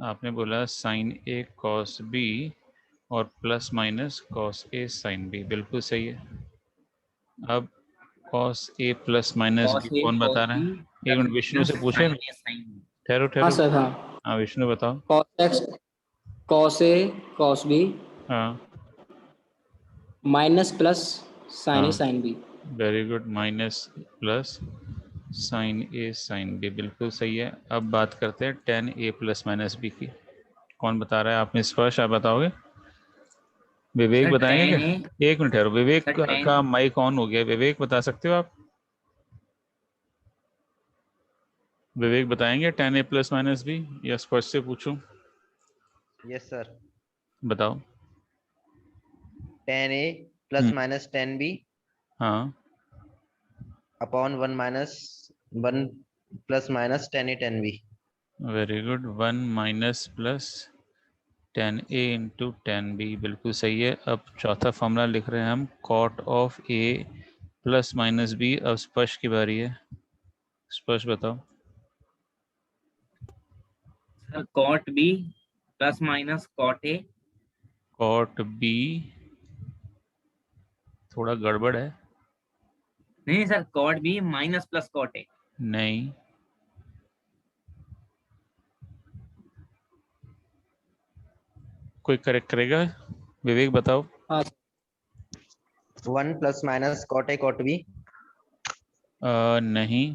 आपने बोला sign A cos B और plus minus cos A sine B, बिल्कुल सही है। अब cos A plus minus B cos A कौन कॉस बता रहा बी है? एक प्लस मिनट विष्णु माइनस से पूछे। Sine A sine B. ठहरो हाँ ठहरो। सर, हाँ। हाँ विष्णु बताओ। Cos x cos A cos B हाँ माइनस प्लस साइन ए हाँ, sine B. Very good, minus plus sine A sine B, बिल्कुल सही है। अब बात करते हैं tan A plus minus B की। कौन बता रहा है? आपने स्पर्श, आप बताओगे? विवेक सर बताएंगे टेन ए। क्या? एक मिनट ठहरो, विवेक सर टेन। का माइक ऑन हो गया। विवेक बता सकते हो आप? विवेक बताएंगे tan A plus minus B, या स्पर्श से पूछूं? Yes sir. बताओ। Tan A plus minus tan B हाँ, upon one minus one plus minus tan A tan B. Very good, one minus plus tan A into tan B, बिल्कुल सही है। अब चौथा फॉर्मूला लिख रहे हैं हम, cot of A plus minus B. अब स्पर्श की बारी है, स्पर्श बताओ। Sir cot B plus minus cot A. Cot B थोड़ा गड़बड़ है। नहीं sir, cot B minus plus cot A. नहीं, कोई करेक्ट करेगा? विवेक बताओ। हाँ one plus minus cot A cot B. नहीं।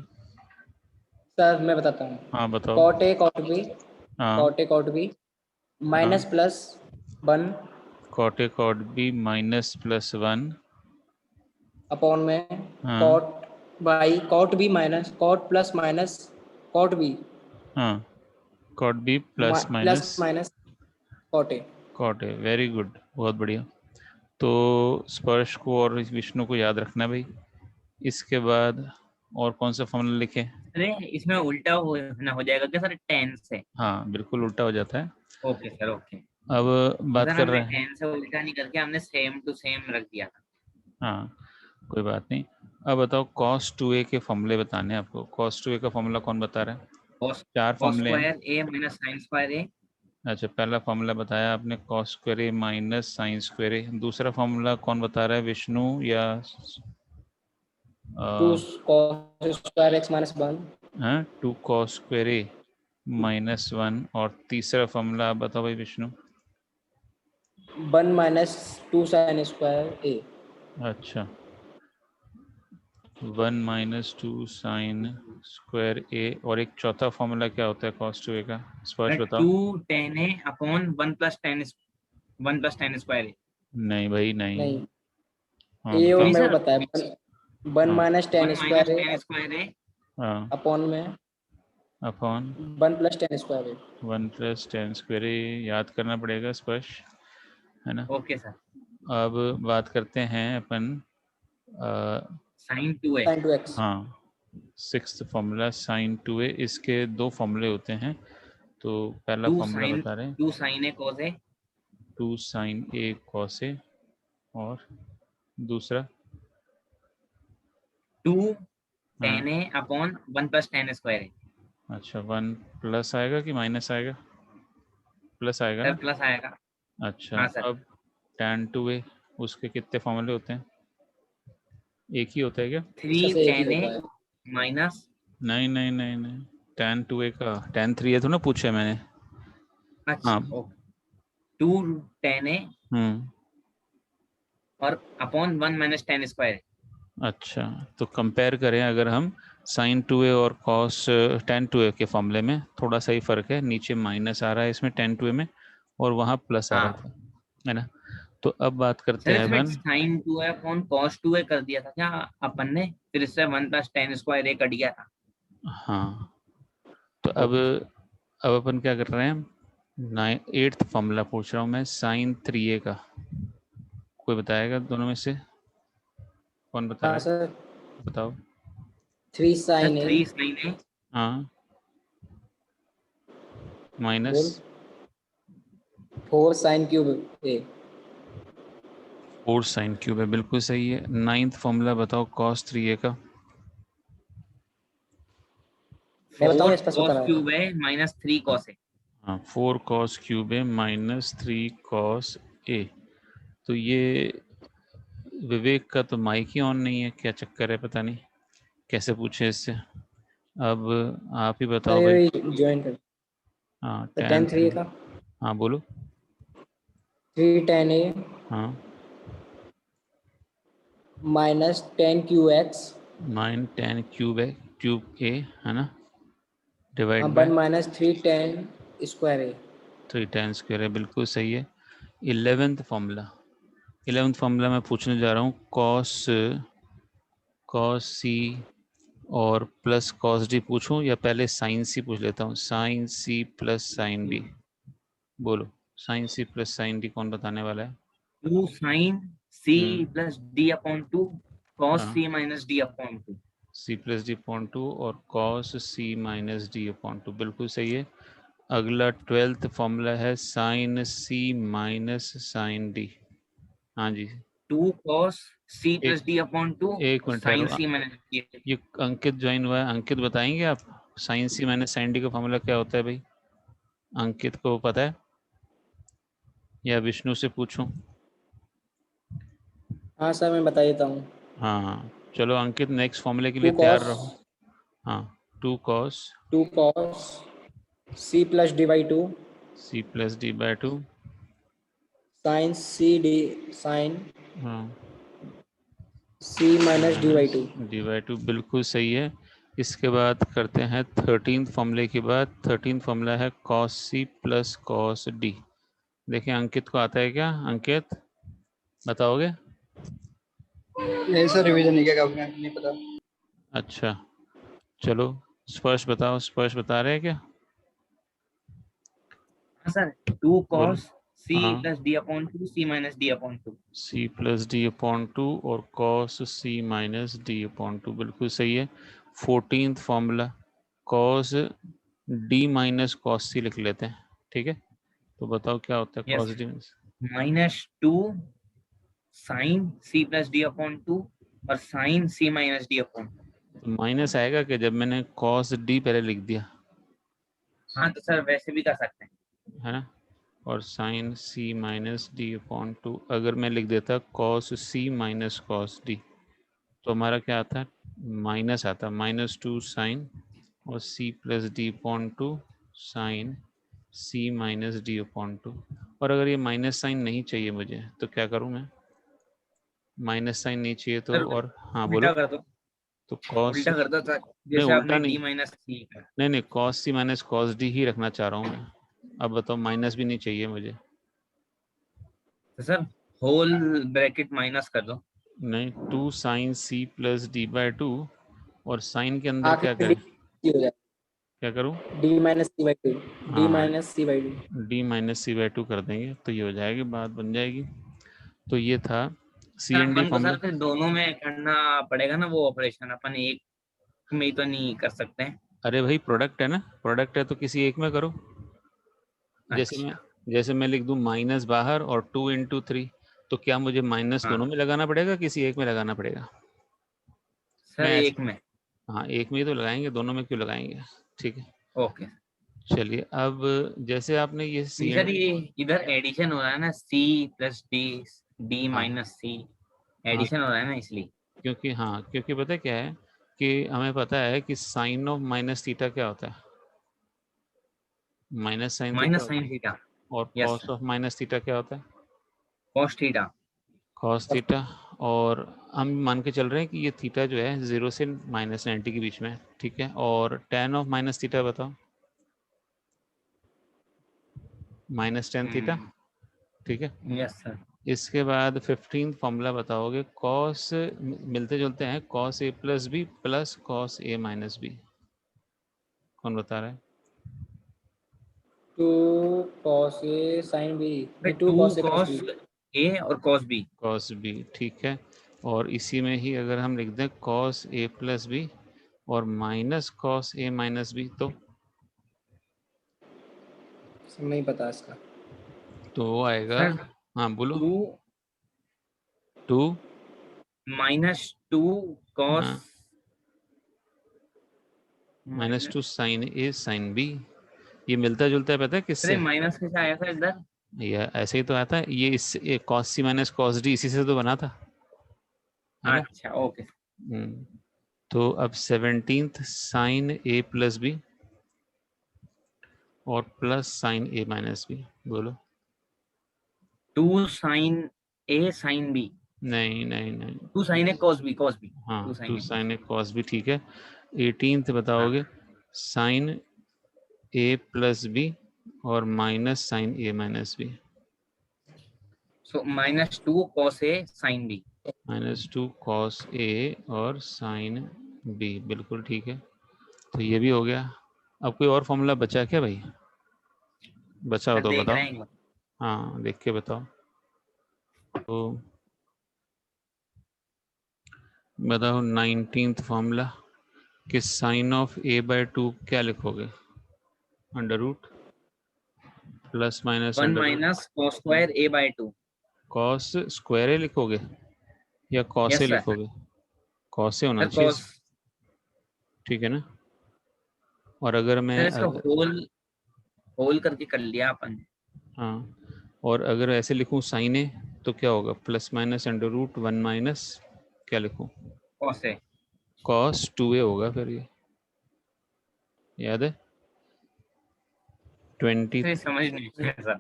सर, मैं बताता हूँ। हाँ बताओ। कॉट ए कॉट बी हाँ कॉट ए कॉट बी हाँ, minus plus one cot A cot B minus plus one. Upon में हाँ cot by cot B minus cot plus minus cot B हाँ, cot B plus plus minus minus cot A. Cot A, very good, बहुत बढ़िया। तो स्पर्श को और विष्णु को याद रखना भाई। इसके बाद और कौन सा फॉर्मूला लिखें? अरे इसमें उल्टा हो जाएगा क्या सर, टेन से? हाँ बिल्कुल उल्टा हो जाता है। Okay sir, okay. अब बात सर कर हमने रहे हैं। टेन से उल्टा नहीं करके हमने सेम टू सेम रख दिया था। हाँ कोई बात नहीं। अब बताओ, कॉस टू ए के फॉर्मूले बताने हैं आपको। कॉस टू ए का फॉर्मूला कौन बता रहा है? कॉस चार कॉस फॉर्मूले हैं। Square A minus sine square A. अच्छा, पहला फॉर्मूला बताया आपने, cos square A minus sine square A. दूसरा फॉर्मूला कौन बता रहा है, विष्णु या two cos square x minus one. हाँ, two cos square A minus one. और तीसरा फॉर्मूला आप बताओ भाई Vishnu. One minus two sine square A. अच्छा, one minus two sine square A. और एक चौथा फॉर्मूला क्या होता है कॉस टू ए का? स्पर्श बताओ। Two tan A upon one plus tan square A. नहीं भाई नहीं। नहीं, हाँ ए और बताओ। नहीं मैं सर, बताया। वन हाँ minus one tan minus square A tan square A हाँ, अपॉन में upon one plus tan square A. One plus tan square A, याद करना पड़ेगा स्पर्श, है ना? Okay sir. अब बात करते हैं अपन sine two A. Sine two x. हाँ, sixth formula sine two A. इसके दो फॉर्मूले होते हैं। तो पहला फॉर्मूला बता रहे हैं, two sine A cos A. Two sine A cos A. और दूसरा? टू हाँ, tan A upon one plus tan square A. अच्छा, वन प्लस आएगा कि माइनस आएगा? प्लस आएगा सर ना? प्लस आएगा। अच्छा, हाँ सर। अब tan टू ए, उसके कितने फॉर्मूले होते हैं? एक ही होता है क्या? थ्री इसका से एक ही टेन ए होता है। माइनस। नहीं नहीं नहीं नहीं, tan टू ए का tan थ्री ए तो ना पूछा है मैंने। हाँ। अच्छा ओके। टू टेन ए हम्म। और upon one minus ten square. अच्छा, तो कंपेयर करें अगर हम, साइन टू ए और कॉस tan टू ए के फॉर्मूले में थोड़ा सा ही फर्क है। नीचे माइनस आ रहा है इसमें tan टू ए में, और वहाँ प्लस आ रहा हाँ था, है ना? तो अब बात करते सर, हैं इसमें अपन। साइन टू ए अपॉन कॉस टू ए कर दिया था क्या अपन ने? फिर इससे वन प्लस टेन स्क्वायर ए कट गया था। हाँ, तो ओके। अब अपन क्या कर रहे हैं, एट्थ फॉर्मूला पूछ रहा हूँ मैं, साइन थ्री ए का। कोई बताएगा दोनों में से? कौन बता हाँ रहा है? सर, बताओ। Three sir sign A three sign A हाँ, माइनस बोल फोर साइन क्यूब ए। फोर साइन क्यूब है, बिल्कुल सही है। नाइन्थ फॉर्मूला बताओ कॉस थ्री ए का। मैं बताऊँ फोर या स्पष्ट कॉस बताना है? क्यूब है माइनस थ्री कॉस ए। हाँ 4 cos क्यूब ए माइनस 3 cos ए। तो ये विवेक का तो माइक ही ऑन नहीं है, क्या चक्कर है पता नहीं, कैसे पूछे इससे। अब आप ही बताओ भाई। ज्वाइन कर हाँ तो tan 10 3 का हाँ बोलो। 3 10 a हाँ माइनस 10 QX माइन 10 क्यूब ए है ना, divide 1 bye minus 3 10 square a 3 tan square है, बिल्कुल सही है। 11th फॉर्मूला मैं पूछने जा रहा हूँ कॉस सी और प्लस कॉस डी पूछूं या पहले साइन सी पूछ लेता हूँ, sine C plus sine B. बोलो sine C plus sine D कौन बताने वाला है? 2 sin c hmm plus d upon 2 cos हाँ c minus d upon 2। C plus D upon two और cos C minus D upon two, बिल्कुल सही है। अगला 12th फॉर्मूला है sine C minus sine D. हाँ जी 2 cos c एक plus d upon 2 एक मिनट ठहरो, sin c minus d। ये अंकित ज्वाइन हुआ है, अंकित बताएंगे आप sign C minus sine D का फॉर्मूला क्या होता है भाई? अंकित को पता है या विष्णु से पूछूं? हाँ सर मैं बता देता हूँ हाँ चलो अंकित नेक्स्ट फॉर्मूले के लिए 2 तैयार cos रहो। हाँ 2 cos 2 cos c plus d by 2 C plus D by two. sin c d sin हाँ c minus d by 2 D by to, बिल्कुल सही है। इसके बाद करते हैं 13th फॉर्मूले के बाद। 13th फॉर्मूला है cos C plus cos D. देखिए अंकित को आता है क्या? अंकित बताओगे? नहीं सर, रिवीजन नहीं किया, आपने नहीं पता। अच्छा चलो स्पर्श बताओ, स्पर्श बता रहे हैं क्या? हाँ सर 2 बोलो। cos c हाँ plus d upon 2 c minus d upon 2। C plus D upon two और cos C minus D upon two, बिल्कुल सही है। 14th formula cos D minus cos C लिख लेते हैं, ठीक है? तो बताओ क्या होता है yes cos D minus? minus 2 sin c plus d upon 2 और sin c minus d upon 2। तो माइनस आएगा कि जब मैंने cos डी पहले लिख दिया, हाँ तो सर वैसे भी कर सकते हैं। है ना? और sign C minus D upon to अगर मैं लिख देता cos C minus cos D, तो हमारा क्या आता है? माइनस आता, -2 साइन और C plus D upon two sine C minus D upon two. और अगर ये माइनस साइन नहीं चाहिए मुझे तो क्या करूं मैं? माइनस साइन नहीं चाहिए तो, सर और हाँ बोलो। उल्टा कर दो, तो कॉस, उल्टा कर दो सर, नहीं जैसे उल्टा आपने नहीं, d माइनस सी का। नहीं cos C minus cos D ही रखना चाह रहा हूँ मैं। अब बताओ माइनस भी नहीं चाहिए मुझे। तो सर होल ब्रैकेट माइनस कर दो। नहीं 2 sine C plus D by two और साइन के अंदर क्या आखिर करें? d हो जाए क्या करूं? d minus c by 2 d हाँ minus c by 2 D minus C by two कर देंगे तो ये हो जाएगी, बात बन जाएगी। तो ये था सी सर एन डी अपन को फॉर्मूला। सर फिर दोनों में करना पड़ेगा ना वो ऑपरेशन, अपन एक में ही तो नहीं कर सकते हैं। अरे भाई प्रोडक्ट है ना, प्रोडक्ट है तो किसी एक में करो। जैसे मैं अच्छा जैसे मैं लिख दूं माइनस बाहर और 2 × 3, तो क्या मुझे माइनस हाँ दोनों में लगाना पड़ेगा, किसी एक में लगाना पड़ेगा? सर मैं एक ऐसे, में। हाँ एक में ही तो लगाएंगे, दोनों में क्यों लगाएंगे? ठीक है ओके चलिए। अब जैसे आपने ये सी सर एन, ये इधर एडिशन हो रहा है ना, c प्लस डी d हाँ माइनस सी, हाँ एडिशन हो रहा है ना इसलिए। क्योंकि हाँ क्योंकि पता क्या है कि हमें पता है कि साइन ऑफ माइनस थीटा क्या होता है? माइनस साइन थीटा माइनस होता साइन थीटा। है। और yes cos sir of minus theta क्या होता है? Cos theta. Cos theta. और हम मान के चल रहे हैं कि ये थीटा जो है 0 से -90 के बीच में है, ठीक है? और टेन ऑफ माइनस थीटा बताओ। -10 थीटा, ठीक है? यस सर इसके बाद 15th फॉर्मूला बताओगे, कॉस मिलते जुलते हैं, cos A plus B plus cos A minus B. कौन बता रहा है? 2 cos a sin b फिर नहीं 2 2 cos a cos cos b ए और कॉस बी। कॉस बी, ठीक है। और इसी में ही अगर हम लिख दें कॉस ए प्लस बी और minus cos A minus B, सब नहीं पता इसका तो वो आएगा, सर हाँ बोलो। 2 two, -2 cos -2 sine A sine B ये मिलता जुलता है पता है अरे किससे? माइनस कैसे आया था इधर? ये ऐसे ही तो आता है, ये इस cos c minus cos d इसी से तो बना था, है ना? अच्छा ओके। तो अब 17th sine a plus B और plus sine a minus B, बोलो। 2 साइन ए साइन बी, नहीं नहीं नहीं, 2 sine A cos B, cos B, 2 हाँ sine 2 A cos sine B। A cos B, ठीक है। 18th बताओगे साइन a प्लस बी और minus sine a minus B, so -2 cos A sine B. -2 cos a और sine b, बिल्कुल ठीक है। तो ये भी हो गया। अब कोई और फॉर्मूला बचा क्या भाई? बचा हो तो देख बताओ। रहे हैं। हाँ देख के बताओ। तो बताओ 19th फॉर्मूला कि साइन ऑफ a/2 क्या लिखोगे? Under root plus minus 1 under root minus cos square a/2। Cos square A लिखोगे या कॉस ए यस सर। लिखोगे? कॉस ए होना सर चाहिए, कॉस, ठीक है ना? और अगर मैं सर इसका होल करके कर लिया अपन। हाँ, और अगर ऐसे लिखूं साइन ए तो क्या होगा? Plus minus under root 1 minus क्या लिखूं? Cos A. कॉस 2a होगा फिर, ये याद है? 20 सर समझ नहीं आया सर।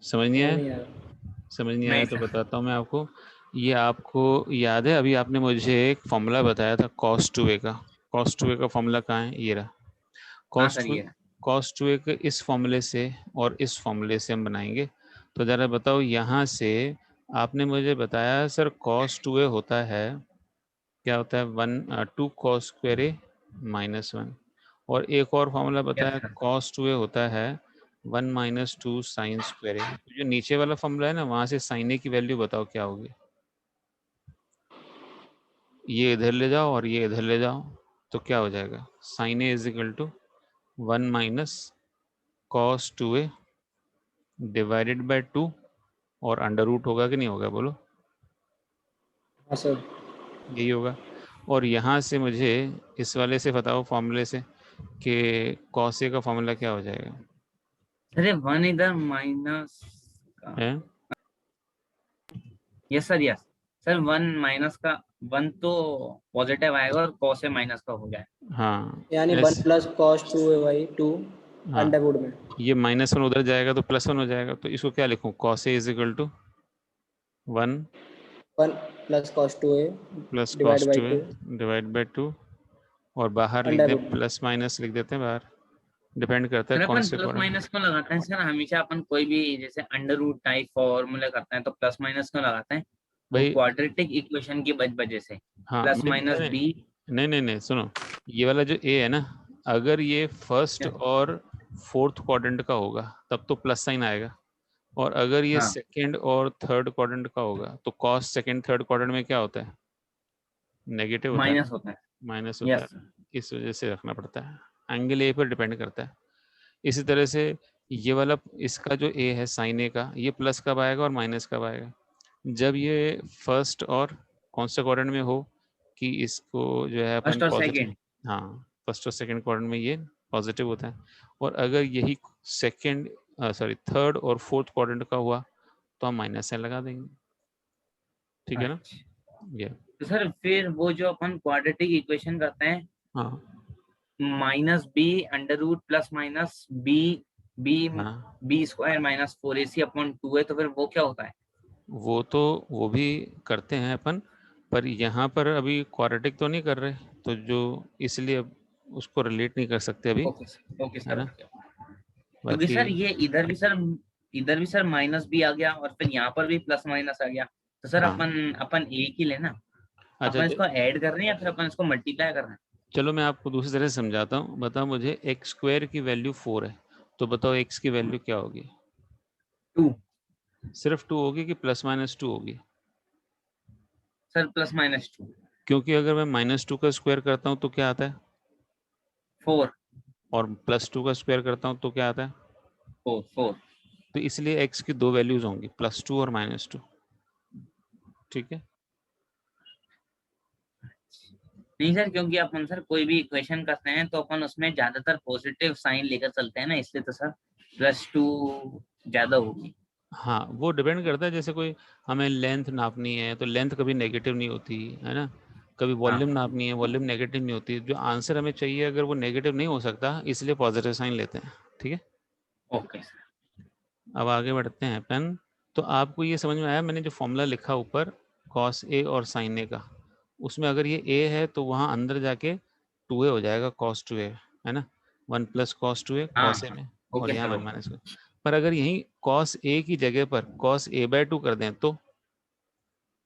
समझ नहीं आया? नहीं यार। समझ नहीं आया नहीं तो सर। बताता हूँ मैं आपको। ये आपको याद है, अभी आपने मुझे एक फॉर्मूला बताया था cos 2a का। cos 2a का फॉर्मूला कहाँ है? ये रहा। हाँ cos सर 2 ये। cos 2a के इस फॉर्मूले से और इस फॉर्मूले से हम बनाएंगे। तो ज़रा बताओ, यहाँ से आपने मुझे बताया सर cos 2a होता है, क्या होता है? 2 cos स्क्वायर ए -1। और एक और फॉर्मूला यस बताया सर। cos 2a होता है 1 - 2 साइन स्क्वायर ए। तो जो नीचे वाला फॉर्मूला है ना, वहाँ से साइन ए की वैल्यू बताओ क्या होगी? ये इधर ले जाओ और ये इधर ले जाओ, तो क्या हो जाएगा? Sine A is equal to 1 minus cos 2a divided by 2 और अंडर रूट होगा कि नहीं होगा, बोलो? हाँ सर। यही होगा। और यहाँ से मुझे इस वाले से बताओ फॉर्मूले से कि कॉस ए का फॉर्मूला क्या हो जाएगा? अरे 1 इधर माइनस का। है yes sir yes. Sir 1 minus का 1 तो पॉजिटिव आएगा और कॉस ए माइनस का हो जाएगा। हाँ यानी 1 एस, प्लस कॉस 2a/2 हाँ अंडरवुड में। ये -1 उधर जाएगा तो +1 हो जाएगा, तो इसको क्या लिखूँ? Cos A is equal to 1 1 plus cos 2a plus divide cos by 2a 2 divide by 2, और बाहर लिख दें अंडरवुड में। प्लस माइनस लिख देते हैं बाहर, डिपेंड करता है सर कौन अपन से प्लस कॉर्डर। माइनस क्यों लगाते हैं सर? हमेशा अपन कोई भी जैसे अंडर रूट टाइप फॉर्मूला करते हैं तो प्लस माइनस क्यों लगाते हैं? वो भाई क्वाड्रेटिक इक्वेशन की वजह से। हाँ, प्लस नहीं माइनस नहीं बी। नहीं नहीं नहीं, सुनो, ये वाला जो ए है ना, अगर ये फर्स्ट और फोर्थ क्वाड्रेंट का होगा तब तो प्लस साइन आएगा, और अगर ये हाँ सेकंड और थर्ड क्वाड्रेंट का होगा तो कॉस सेकंड थर्ड क्वाड्रेंट में क्या होता है? नेगेटिव होता है ना, माइनस होता है। माइनस होता यस है। इस वजह से रखना पड़ता है, एंगल ए पर डिपेंड करता है। इसी तरह से ये वाला, इसका जो ए है साइन ए का, ये प्लस कब आएगा और माइनस कब आएगा? जब ये फर्स्ट और कौन से क्वाड्रेंट में हो कि इसको जो है अपन फर्स्ट और पॉजिटिव, सेकंड। हाँ फर्स्ट और सेकंड क्वाड्रेंट में ये पॉजिटिव होता है। और अगर यही सेकंड सॉरी थर्ड और फोर्थ क्वाड्रेंट का हुआ तो हम माइनस साइन लगा देंगे, ठीक है ना? अच्छा ये तो सर फिर वो जो अपन क्वाड्रेटिक इक्वेशन करते हैं, हाँ minus B under root plus minus B B हाँ, बी स्क्वायर माइनस 4ac/2 है, तो फिर वो क्या होता है? वो तो वो भी करते हैं अपन, पर यहाँ पर अभी क्वाड्रेटिक तो नहीं कर रहे, तो जो इसलिए अब उसको रिलेट नहीं कर सकते अभी, ओके है सर ना? ओके। क्योंकि बाकी सर ये इधर भी सर माइनस बी आ गया और फिर यहाँ पर भी प्लस माइनस आ गया, तो सर हाँ, अपन अपन एक ही लेना। अच्छा अपन इसको ऐड कर रहे हैं या फिर अपन इसको मल्टीप्लाई कर रहे हैं? चलो मैं आपको दूसरी तरह से समझाता हूँ। बताओ मुझे, एक्स स्क्वायर की वैल्यू 4 है, तो बताओ एक्स की वैल्यू क्या होगी? 2। सिर्फ 2 होगी कि प्लस माइनस 2 होगी? सर +-2। क्योंकि अगर मैं -2 का स्क्वायर करता हूँ तो क्या आता है, 4 और +2 का स्क्वायर करता हूँ तो क्या आता है? 4। तो इसलिए एक्स की दो वैल्यूज होंगी, +2 और -2, ठीक है? नहीं सर, क्योंकि अपन सर कोई भी इक्वेशन करते हैं तो अपन उसमें ज्यादातर पॉजिटिव साइन लेकर चलते हैं ना, इसलिए तो सर +2 ज्यादा होगी। हाँ, वो डिपेंड करता है, जैसे कोई हमें लेंथ नापनी है तो लेंथ कभी नेगेटिव नहीं होती है ना, कभी वॉल्यूम नापनी है वॉल्यूम नेगेटिव नहीं होती, जो आंसर हमें चाहिए अगर वो नेगेटिव नहीं हो सकता इसलिए पॉजिटिव साइन लेते हैं। ठीक है, ओके सर। अब आगे बढ़ते हैं अपन। तो आपको ये समझ में आया मैंने जो फॉर्मूला लिखा ऊपर कॉस ए और साइन ए का, उसमें अगर ये ए है तो वहाँ अंदर जाके 2a हो जाएगा कॉस 2a, है ना, 1 + cos 2a हाँ कॉस ए हाँ, में, और ओके यहाँ सर 1 ओके। - पर अगर यहीं कॉस ए की जगह पर कॉस a/2 कर दें तो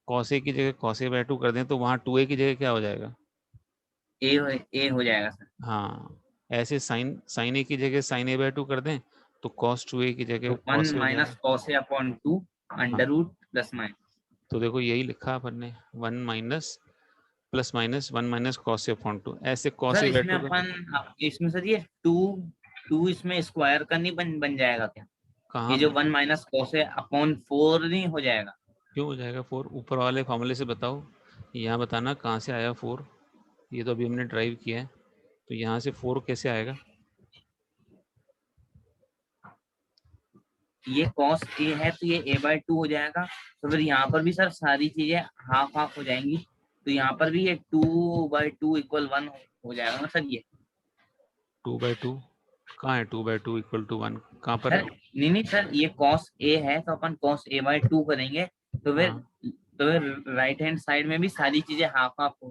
कॉस ए की जगह कॉस a/2 कर दें तो वहाँ 2a की जगह क्या हो जाएगा? ए हो जाएगा सर। हाँ, ऐसे साइन ए की जगह साइन a/2 कर दें तो cos 2a की जगह तो 1 cos a हो माइनस जाएगा। कॉस ए अपॉन 2 हाँ, अंडर रूट प्लस माइनस। तो देखो यही लिखा अपन ने, 1 minus plus minus 1 - cos a/2, ऐसे cos सर इसमें a/2 का इसमें सर ये 2 2 इसमें स्क्वायर का नहीं बन जाएगा क्या? कहाँ ये जो पे 1 माइनस कॉस ए अपॉन 4 नहीं हो जाएगा? क्यों हो जाएगा 4? ऊपर वाले फॉर्मूले से बताओ, यहाँ बताना कहाँ से आया 4, ये तो अभी हमने ड्राइव किया है, तो यहाँ से 4 कैसे आएगा? ये कॉस ए है तो ये a/2 हो जाएगा, तो फिर यहाँ पर भी सर सारी चीजें हाफ हाफ हो जाएंगी, तो यहाँ पर भी ये 2/2 = 1 हो जाएगा ना सर ये। 2/2 कहाँ है? 2/2 = 1 कहाँ पर सर है? नहीं सर, ये कॉस ए है तो अपन कॉस a/2 करेंगे, हाँ, तो फिर राइट हैंड साइड में भी सारी चीजें हाफ हाफ हो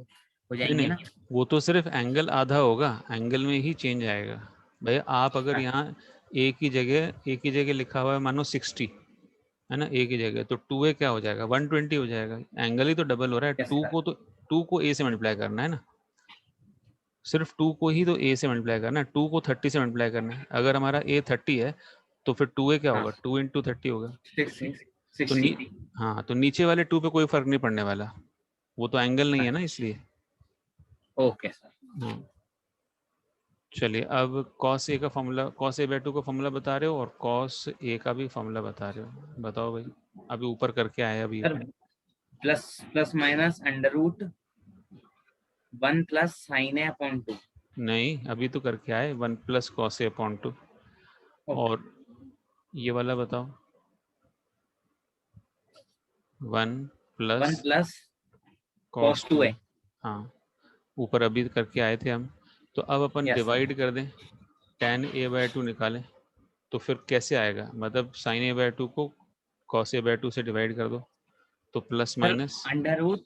नहीं जाएंगी नहीं, ना। वो तो सिर्फ एंगल आधा होगा, एंगल में ही चेंज आएगा। भैया आप अगर यहाँ ए की जगह लिखा हुआ है मानो 60, है ना, ए की जगह, तो 2a क्या हो जाएगा? 120 हो जाएगा, एंगल ही तो डबल हो रहा है। Yes sir. 2 को a से मल्टीप्लाई करना है ना, सिर्फ 2 को ही तो a से मल्टीप्लाई करना है, 2 को 30 से मल्टीप्लाई करना है। अगर हमारा a 30 है तो फिर 2a क्या हाँ, होगा? 2 × 30 होगा। 60 तो 60। हाँ, तो नीचे वाले 2 पे कोई फर्क नहीं पड़ने वाला, वो तो एंगल नहीं है ना, इसलिए। Okay sir. हाँ, चलिए अब cos a का फॉर्मूला, cos a/2 का फॉर्मूला बता रहे हो और cos a का भी फॉर्मूला बता रहे हो, बताओ भाई। अभी ऊपर करके आए अभी सर अपन। Plus plus minus under root 1 + sin a upon 2। नहीं, अभी तो करके आए 1 + cos a/2, ओके। और ये वाला बताओ, 1 1 + + cos cos 2a। 2a। हाँ, ऊपर अभी करके आए थे हम। तो अब अपन यस सर। डिवाइड कर दें, tan a/2 निकालें, तो फिर कैसे आएगा? मतलब sin a/2 को cos a/2 से डिवाइड कर दो तो plus sir minus, under root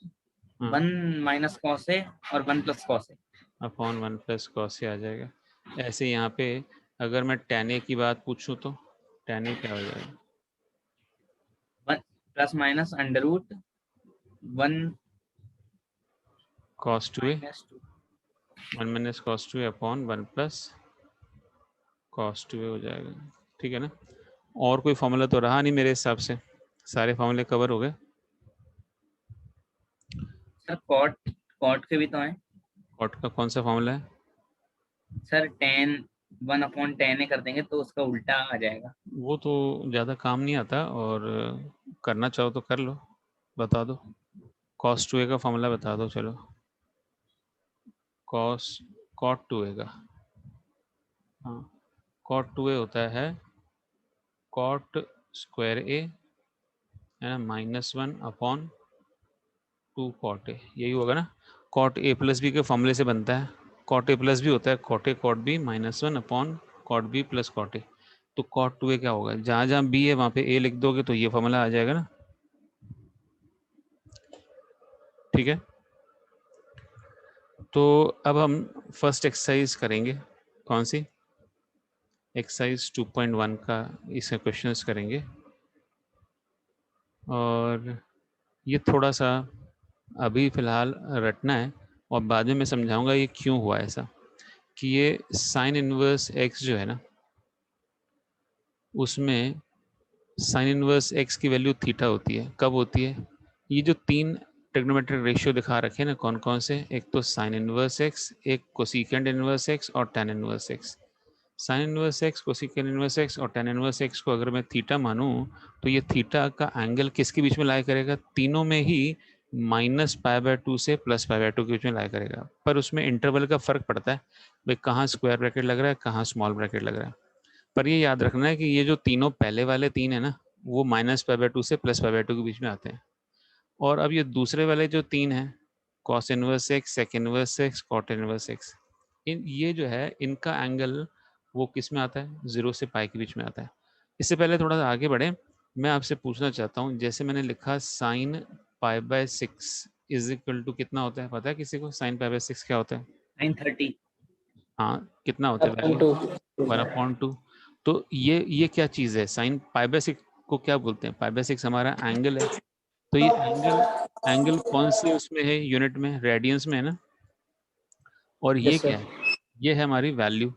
हाँ, 1 माइनस cos a और 1 + cos a। Upon 1 + cos a आ जाएगा। ऐसे यहाँ पे अगर मैं tan a की बात पूछूं तो tan a क्या हो जाएगा? 1 plus minus under root 1 cos 2a, minus 2। 1 - cos 2a upon 1 + cos 2a हो जाएगा। ठीक है ना? और कोई फॉर्मूला तो रहा नहीं मेरे हिसाब से, सारे फॉर्मूले कवर हो गए। सर कॉट के भी तो हैं कॉट का कौन सा फॉर्मूला है? सर, tan 1/tan a कर देंगे तो उसका उल्टा आ जाएगा। वो तो ज़्यादा काम नहीं आता, और करना चाहो तो कर लो, बता दो। cos 2a का फॉर्मूला बता दो, चलो। cot 2a का, हाँ, cot 2a होता है cot स्क्वायर a, है ना, -1 अपॉन 2 cot a, यही होगा ना। cot a + b के फॉर्मूले से बनता है, cot a + b होता है cot a cot b -1 upon cot b + cot a। तो cot 2a क्या होगा? जहाँ जहाँ b है वहाँ पे a लिख दोगे तो ये फॉर्मूला आ जाएगा ना। ठीक है, तो अब हम फर्स्ट एक्सरसाइज करेंगे, कौन सी? एक्सरसाइज 2.1 का इसका क्वेश्चंस करेंगे, और ये थोड़ा सा अभी फ़िलहाल रटना है, और बाद में मैं समझाऊंगा ये क्यों हुआ ऐसा, कि ये साइन इनवर्स x जो है ना, उसमें साइन इनवर्स x की वैल्यू थीटा होती है। कब होती है? ये जो 3 ट्रिग्नोमेट्रिक रेशियो दिखा रखे हैं ना, कौन कौन से? एक तो साइन इनवर्स x, एक कोसिकेंट इनवर्स x और tan inverse x। Sine inverse x, cosecant inverse x और tan इनवर्स x को अगर मैं थीटा मानूं तो ये थीटा का एंगल किसके बीच में लाया करेगा? तीनों में ही माइनस पाई बाय 2 से प्लस पाई बाय 2 के बीच में लाई करेगा, पर उसमें इंटरवल का फर्क पड़ता है भाई, कहाँ स्क्वायर ब्रैकेट लग रहा है, कहाँ स्मॉल ब्रैकेट लग रहा है। पर ये याद रखना है कि ये जो तीनों पहले वाले तीन है ना, वो माइनस पाई बाय 2 से प्लस पाई बाय 2 के बीच में आते हैं। और अब ये दूसरे वाले जो तीन हैं, cos inverse x, sec inverse x, cot inverse x, ये जो है इनका एंगल वो किस में आता है, 0 से पाई के बीच में आता है। इससे पहले थोड़ा सा आगे बढ़े, मैं आपसे पूछना चाहता हूँ, जैसे मैंने लिखा sine pi by 6 is equal to कितना होता है, पता है किसी को साइन पाई बाय 6 क्या होता है? 930। हाँ, कितना होता है वैल्यू? 1/2। तो ये क्या चीज़ है, साइन पाई बाय 6 को क्या बोलते हैं? पाई बाय 6 हमारा एंगल है। तो ये एंगल एंगल कौन सी उसमें है, यूनिट में, रेडियंस में है ना। और ये यस क्या सर। है, ये है हमारी वैल्यू।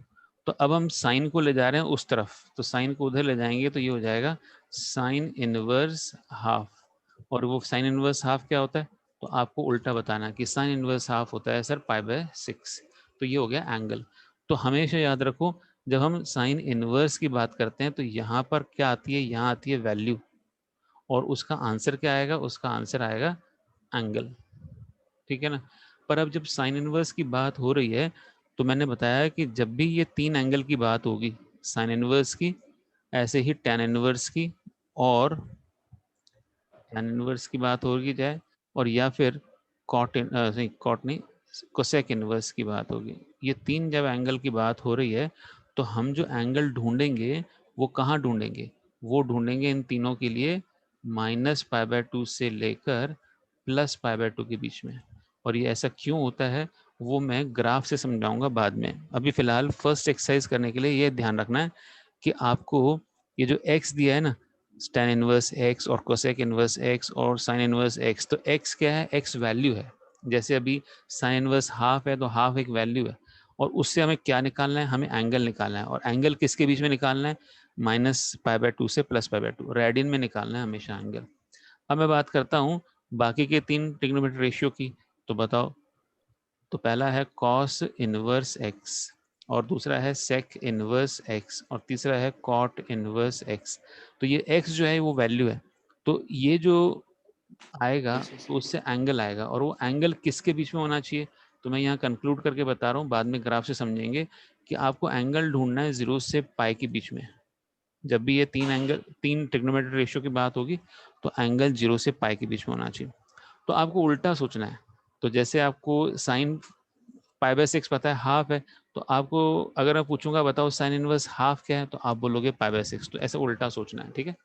तो अब हम साइन को ले जा रहे हैं उस तरफ, तो साइन को उधर ले जाएंगे तो ये हो जाएगा साइन इनवर्स हाफ। और वो साइन इनवर्स हाफ क्या होता है, तो आपको उल्टा बताना कि साइन इनवर्स हाफ होता है सर पाई बाय 6। तो ये हो गया एंगल। तो हमेशा याद रखो, जब हम साइन इनवर्स की बात करते हैं तो यहाँ पर क्या आती है, यहाँ आती है वैल्यू, और उसका आंसर क्या आएगा, उसका आंसर आएगा एंगल। ठीक है ना। पर अब जब साइन इनवर्स की बात हो रही है, तो मैंने बताया कि जब भी ये तीन एंगल की बात होगी, साइन इनवर्स की, ऐसे ही tan इनवर्स की, और tan इनवर्स की बात होगी जाए, और या फिर कॉट नहीं, कोसेक इनवर्स की बात होगी। ये तीन जब एंगल की बात हो रही है, तो हम जो एंगल ढूंढेंगे वो कहाँ ढूंढेंगे, वो ढूंढेंगे इन तीनों के लिए माइनस पाई बाय 2 से लेकर प्लस पाई बाय 2 के बीच में। और ये ऐसा क्यों होता है वो मैं ग्राफ से समझाऊंगा बाद में। अभी फिलहाल फर्स्ट एक्सरसाइज करने के लिए ये ध्यान रखना है कि आपको ये जो x दिया है ना, tan इनवर्स x और कोसेक इनवर्स x और साइन इनवर्स x, तो x क्या है, x वैल्यू है। जैसे अभी साइन इनवर्स हाफ है, तो हाफ एक वैल्यू है, और उससे हमें क्या निकालना है, हमें एंगल निकालना है। और एंगल किसके बीच में निकालना है, माइनस पाई बाय 2 से प्लस पाई बाय 2, रेडियन में निकालना है हमेशा एंगल। अब मैं बात करता हूँ बाकी के तीन ट्रिग्नोमेट्री रेशियो की, तो बताओ। तो पहला है कॉस इनवर्स एक्स, और दूसरा है सेक इनवर्स एक्स, और तीसरा है कॉट इनवर्स एक्स। तो ये एक्स जो है वो वैल्यू है, तो ये जो आएगा तो उससे एंगल आएगा, और वो एंगल किसके बीच में होना चाहिए, तो मैं यहाँ कंक्लूड करके बता रहा हूँ, बाद में ग्राफ से समझेंगे कि आपको एंगल ढूंढना है 0 से पाई के बीच में। जब भी ये तीन ट्रिग्नोमेट्री रेशियो की बात होगी, तो एंगल 0 से पाई के बीच में होना चाहिए। तो आपको उल्टा सोचना है। तो जैसे आपको साइन पाई बाय 6 पता है, हाफ है, तो आपको अगर मैं पूछूंगा बताओ साइन इनवर्स हाफ क्या है, तो आप बोलोगे पाई बाय 6। तो ऐसे उल्टा सोचना है, ठीक है।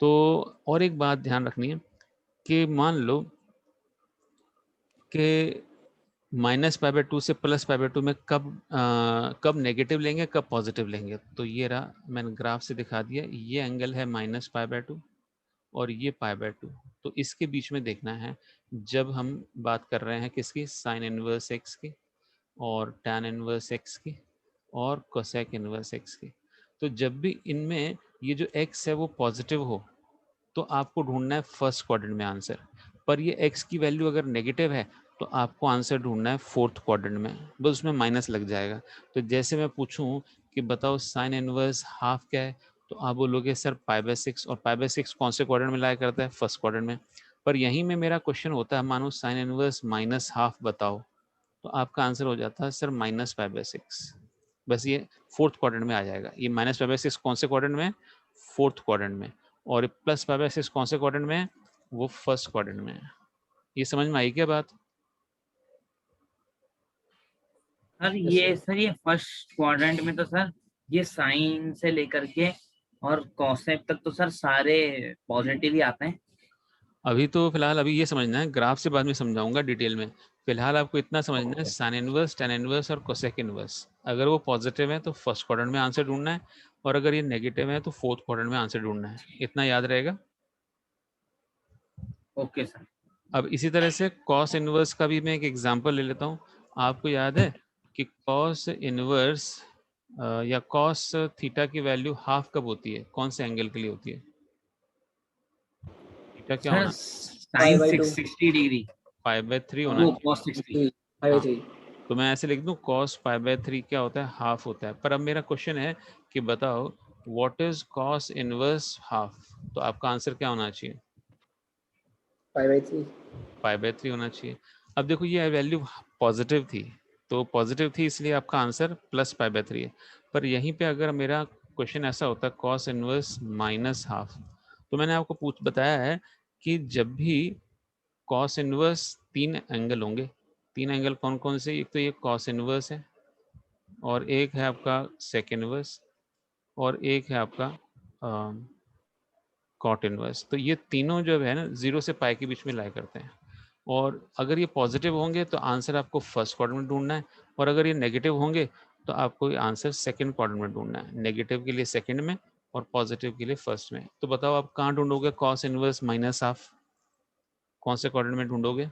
तो और एक बात ध्यान रखनी है कि मान लो कि माइनस पाई बाय 2 से प्लस पाई बाय 2 में कब नेगेटिव लेंगे, कब पॉजिटिव लेंगे। तो ये रहा, मैंने ग्राफ से दिखा दिया, ये एंगल है माइनस पाई बाय 2 और ये पाई बाय 2। तो इसके बीच में देखना है जब हम बात कर रहे हैं किसकी, साइन इनवर्स एक्स की, और tan इनवर्स एक्स की, और कोसेक इनवर्स एक्स की। तो जब भी इनमें ये जो x है वो पॉजिटिव हो, तो आपको ढूंढना है फर्स्ट क्वाड्रेंट में आंसर। पर ये x की वैल्यू अगर नेगेटिव है, तो आपको आंसर ढूंढना है फोर्थ क्वाड्रेंट में, बस उसमें माइनस लग जाएगा। तो जैसे मैं पूछूं कि बताओ साइन इनवर्स हाफ क्या है, तो आप बोलोगे सर पाई बाय 6, और पाई बाय 6 कौन से क्वाड्रेंट में लाया करता है, फर्स्ट क्वाड्रेंट में। पर यहीं में मेरा क्वेश्चन होता है, मानो साइन इनवर्स माइनस हाफ बताओ, तो आपका आंसर हो जाता है सर माइनस पाई बाय 6। बस ये फोर्थ क्वाड्रेंट में आ जाएगा। ये माइनस पाई बाय 6 कौन से क्वाड्रेंट में है, फोर्थ क्वाड्रेंट में। और प्लस पाई बाय 6 कौन से क्वाड्रेंट में है, वो फर्स्ट क्वाड्रेंट में है। ये समझ में आई क्या बात? सर ये फर्स्ट क्वाड्रेंट में तो सर ये साइन से लेकर के और कॉसेक तक तो सर सारे पॉजिटिव ही आते हैं। अभी तो फिलहाल अभी ये समझना है, ग्राफ से बाद में समझाऊंगा डिटेल में। फिलहाल आपको इतना समझना है, साइन इनवर्स, tan इनवर्स और कोसेक इनवर्स, अगर वो पॉजिटिव है तो फर्स्ट क्वाड्रेंट में आंसर ढूंढना है, और अगर ये नेगेटिव है तो फोर्थ क्वाड्रेंट में आंसर ढूंढना है। इतना याद रहेगा। Okay sir. अब इसी तरह से कॉस इनवर्स का भी मैं एक एग्जांपल ले लेता हूँ। आपको याद है कि कॉस इनवर्स या कॉस थीटा की वैल्यू हाफ कब होती है, कौन से एंगल के लिए होती है? थीटा क्या सर होना, साइन 5/2 60 डिग्री, पाई बाय 3 होना वो चाहिए। कॉस 60। 5/3। तो मैं ऐसे लिख दूं कॉस पाई बाय 3 क्या होता है, हाफ होता है। पर अब मेरा क्वेश्चन है कि बताओ what is cos inverse half, तो आपका आंसर क्या होना चाहिए? 5/3। π/3 होना चाहिए। अब देखो ये वैल्यू पॉजिटिव थी, तो पॉजिटिव थी इसलिए आपका आंसर प्लस π/3 है। पर यहीं पे अगर मेरा क्वेश्चन ऐसा होता कॉस इनवर्स -½ तो मैंने आपको बताया है कि जब भी कॉस इनवर्स 3 एंगल होंगे, 3 एंगल कौन कौन से, एक तो ये कॉस इनवर्स है और एक है आपका सेक इनवर्स और एक है आपका कॉट इनवर्स। तो ये तीनों जो है ना 0 से पाई के बीच में लाई करते हैं, और अगर ये पॉजिटिव होंगे तो आंसर आपको फर्स्ट क्वाड्रेंट में ढूंढना है, और अगर ये नेगेटिव होंगे तो आपको आंसर सेकंड क्वाड्रेंट में ढूंढना है। नेगेटिव के लिए सेकंड में और पॉजिटिव के लिए फर्स्ट में। तो बताओ आप कहाँ ढूंढोगे कॉस इनवर्स -½ कौन से क्वाड्रेंट में ढूंढोगे?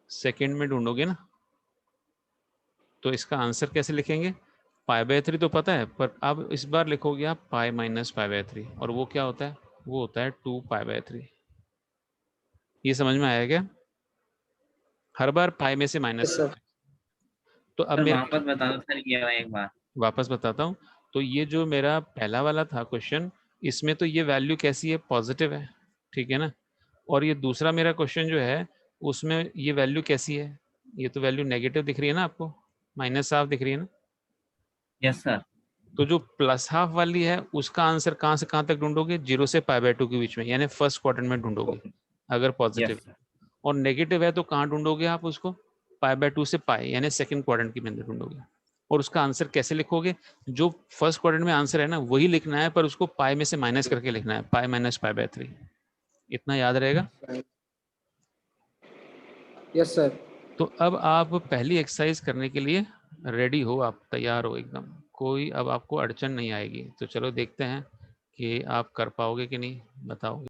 सेकंड में ढूंढोगे ना। तो इसका आंसर कैसे लिखेंगे? π/3 तो पता है, पर अब इस बार लिखोगे आप π - π/3, और वो क्या होता है? वो होता है 2π/3। ये समझ में आया क्या? हर बार पाई में से माइनस Yes, करते sir. हैं। तो अब सर मेरा वापस बता दो सर ये एक बार। वापस बताता हूँ। तो ये जो मेरा पहला वाला था क्वेश्चन, इसमें तो ये वैल्यू कैसी है? पॉजिटिव है, ठीक है ना। और ये दूसरा मेरा क्वेश्चन जो है उसमें ये वैल्यू कैसी है? ये तो वैल्यू नेगेटिव दिख रही है ना आपको, -½ दिख रही है ना। Yes sir. तो जो +½ वाली है उसका आंसर कहाँ से कहाँ तक ढूंढोगे? 0 से π/2 के बीच में, यानी फर्स्ट क्वाड्रेंट में ढूंढोगे अगर पॉजिटिव। Yes sir. और नेगेटिव है तो कहाँ ढूंढोगे आप उसको? π/2 से पाई, यानी सेकंड क्वाड्रेंट के अंदर ढूंढोगे। और उसका आंसर कैसे लिखोगे? जो फर्स्ट क्वाड्रेंट में आंसर है ना वही लिखना है, पर उसको पाई में से माइनस करके लिखना है, π - π/3। इतना याद रहेगा। Yes, sir. तो अब आप पहली एक्सरसाइज करने के लिए रेडी हो, आप तैयार हो एकदम, कोई अब आपको अड़चन नहीं आएगी। तो चलो देखते हैं कि आप कर पाओगे कि नहीं, बताओगे।